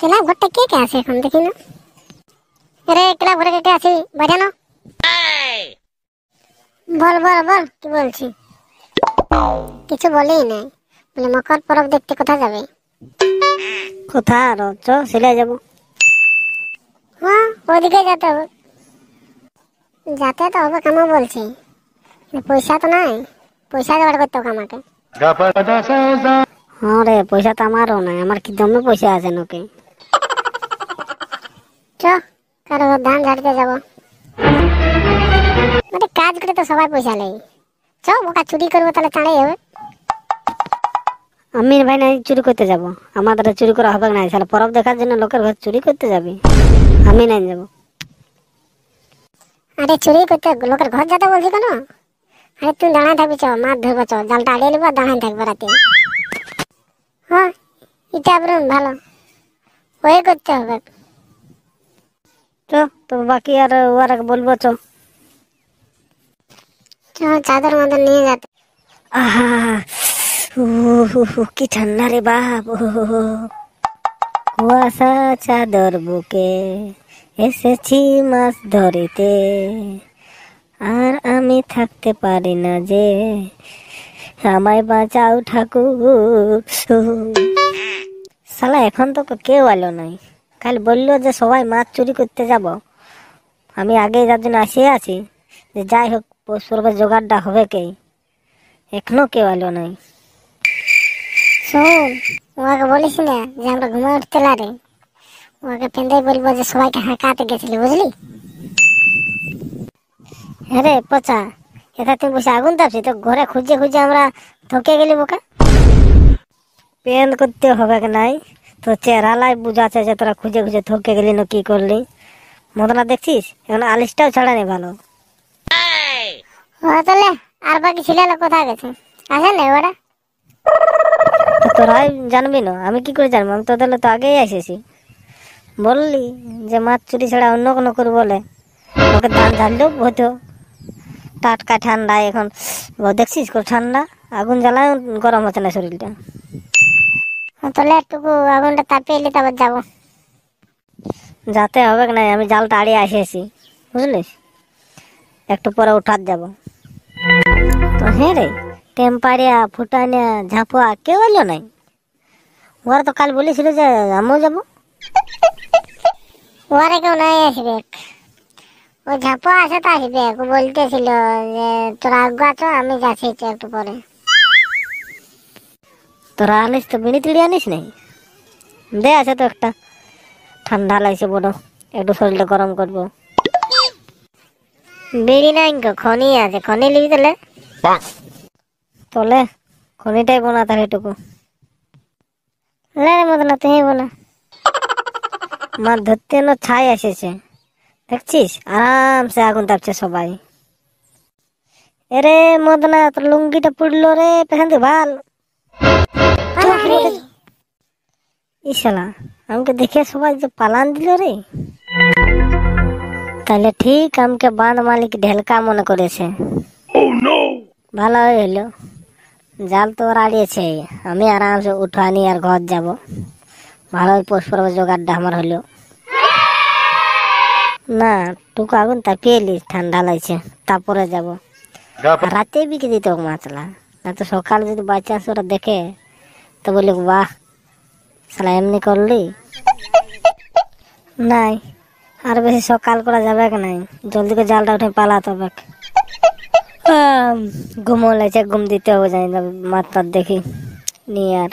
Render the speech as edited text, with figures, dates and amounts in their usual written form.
Club ঘরটা কে কে আছে এখন দেখি না। আরে ক্লাব ঘরে কে কে আছে বাজানো। বল বল বল কি বলছি। কিছু বলেই নাই, বলে মকর পরব দেখতে কোথায় যাবে। কোথা আর চ সিলাই যাবো। হ্যাঁ ওইদিকে যেতে হবে, যেতে তো হবে কামা বলছি, পয়সা তো নাই, পয়সা জোগাড় করতে হবে আমাকে। হ্যাঁ রে, পয়সা তো আমারও নাই, আমার কি জমে পয়সা আছে নাকি। চ কারো ধান ঝাড়তে যাবো, মানে কাজ করে তো সবাই পয়সা নেই। চ ওকা চুরি করবো তাহলে চাঁড়াই হবে। আমি ভাই নাই চুরি করতে যাব, আমার দ্বারা চুরি করা হবে না। তাহলে পরব দেখার জন্য লোকের ঘর চুরি করতে যাবি, আমি নাই যাব। আরে চুরি করতে লোকের ঘর যেতে বলছি কেন। আরে তুই দাঁড়ায় থাকবি, চ মাছ ধরবো, চ জালটা আড়িয়ে নিবো, দাঁড়ায় থাকবো রাতে। হ্যাঁ এটা বলুন ভালো, ওই করতে হবে। চ তো বাকি আর ওরা বলবো চ। চ চাদর মাদর নিয়ে যেতে। আহা কি ঠান্ডা রে বাপ। কুয়াশা চাদর বুকে এসেছি মাছ ধরিতে, আর আমি থাকতে পারি না যে, আমায় বাঁচাও ঠাকুর। শালা এখন তো কেউ এলো নাই, খালি বললো যে সবাই মাছ চুরি করতে যাব। আমি আগে যার জন্য আসিয়ে আছি যে যাই হোক পরবের জোগাড়টা হবে কে, এখনো কেউ এলো নাই। শোন, ওকে বলিস না যে আমরা ঘুমে উঠতে লারে, ওকে পেন্দাই বলবো যে সবাইকে হাঁকাতে গেছিলি, বুঝলি। হ্যাঁ রে পচা, এটা তুই বসে আগুন তাপছি তো, ঘরে খুঁজে খুঁজে আমরা থকে গেলি বোকা। পেন করতে হবে নাই তো, চেহারালাই বুঝাচ্ছে যে তোরা খুঁজে খুঁজে থকে গেলি না কি করলি। মদনা দেখছিস এখন আলিশটাও ছাড়া নেই ভালো। ও তাহলে আর বাকি ছিল কোথায় গেছে, আসে না ওরা। তোরাই জানবি না, আমি কি করে জানবো, আমি তো তাহলে তো আগেই এসেছি। বললি যে মাছ চুরি ছাড়া অন্য কোনো করে বলে, ওকে ধান ঝাড়লেও হতো। টাটকা ঠান্ডা এখন দেখছিস খুব ঠান্ডা, আগুন জ্বালায় গরম হচ্ছে না শরীরটা। তাহলে একটু আগুনটা তাপিয়ে এলে তারপর যাবো। যাতে হবে না, আমি জালটা আড়িয়ে এসেছি বুঝলিস, একটু পরে উঠাত যাব। তো হ্যাঁ রে, টেম্পারিয়া ফুটানিয়া ঝাঁপুয়া কেউ এলো নাই। ওরা তো কাল বলেছিল যে আমিও যাবো। ওরা কেউ নাই আসবে, ও ঝাপা আসে তো আসবে, ও বলতেছিল যে তোরা আগে আছো আমি যাচ্ছি একটু পরে। তোরা আনিস তো বিড়ি তিড়ি আনিস নাই, দে আছে তো একটা, ঠান্ডা লাগছে বড়, একটু শরীরটা গরম করবো। বিড়ি নাই খনি আছে, খনি নিবি তাহলে। তোলে খনিটাই বোনা তাহলে এটুকু লে মতো না তুমি বোনা। মাছ ধরতে না ছাই এসেছে দেখছিস, আরামসে আগুন তাপছে সবাই। এরে মদনা তোর লুঙ্গিটা পুড়লো রে পেছন দিয়ে ভাল। ইশালা আমাকে দেখে সবাই যে পালান দিল রে, তাহলে ঠিক আমাকে বাঁধ মালিক ঢেলকা মনে করেছে। ভালো হইলো, জাল তো আড়িয়েছে, আমি আরামসে উঠানি আর ঘর যাব। ভালোই পোষ পরব জোগাড়টা আমার হলো না। টুকু আগুন তাপিয়ে এলি, ঠান্ডা লাগছে, তারপরে যাব। রাতে বিকে দিতে হোক মাছলা, না তো সকালে যদি বাই চান্স ওরা দেখে তো বলি বাহ শালা এমনি করলি। নাই আর বেশি সকাল করা যাবে নাই, জলদি করে জালটা উঠে পালাতে হবে। ঘুমও লাগছে, ঘুম দিতে হবে, জানি না মাছ টাছ দেখি নিয়ে আর